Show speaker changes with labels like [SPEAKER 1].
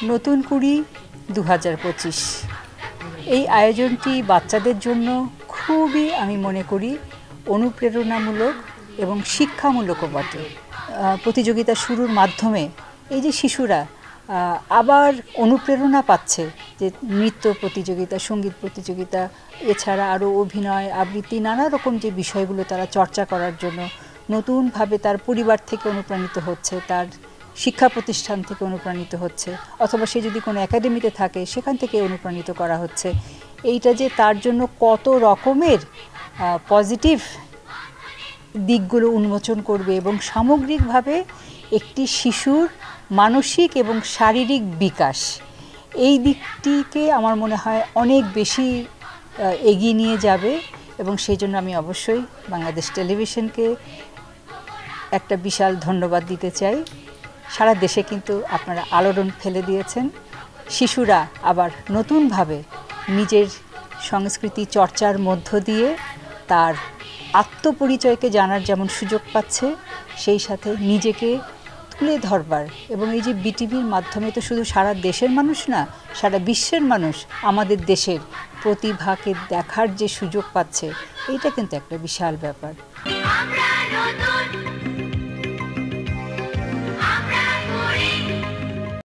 [SPEAKER 1] নতুন কুড়ি 2025 এই আয়োজনটি বাচ্চাদের জন্য খুবই আমি মনে করি অনুপ্রেরণামূলক এবং শিক্ষামূলকও বটে। প্রতিযোগিতা শুরুর মাধ্যমে এই যে শিশুরা আবার অনুপ্রেরণা পাচ্ছে যে নৃত্য প্রতিযোগিতা, সঙ্গীত প্রতিযোগিতা, এছাড়া আরও অভিনয়, আবৃত্তি, নানা রকম যে বিষয়গুলো তারা চর্চা করার জন্য নতুনভাবে তার পরিবার থেকে অনুপ্রাণিত হচ্ছে, তার শিক্ষা প্রতিষ্ঠান থেকে অনুপ্রাণিত হচ্ছে, অথবা সে যদি কোনো একাডেমিতে থাকে সেখান থেকে অনুপ্রাণিত করা হচ্ছে। এইটা যে তার জন্য কত রকমের পজিটিভ দিকগুলো উন্মোচন করবে এবং সামগ্রিকভাবে একটি শিশুর মানসিক এবং শারীরিক বিকাশ, এই দিকটিকে আমার মনে হয় অনেক বেশি এগিয়ে নিয়ে যাবে। এবং সেই জন্য আমি অবশ্যই বাংলাদেশ টেলিভিশনকে একটা বিশাল ধন্যবাদ দিতে চাই। সারা দেশে কিন্তু আপনারা আলোড়ন ফেলে দিয়েছেন। শিশুরা আবার নতুনভাবে নিজের সংস্কৃতি চর্চার মধ্য দিয়ে তার আত্মপরিচয়কে জানার যেমন সুযোগ পাচ্ছে, সেই সাথে নিজেকে তুলে ধরবার, এবং এই যে বিটিভির মাধ্যমে তো শুধু সারা দেশের মানুষ না, সারা বিশ্বের মানুষ আমাদের দেশের প্রতিভাকে দেখার যে সুযোগ পাচ্ছে, এইটা কিন্তু একটা বিশাল ব্যাপার।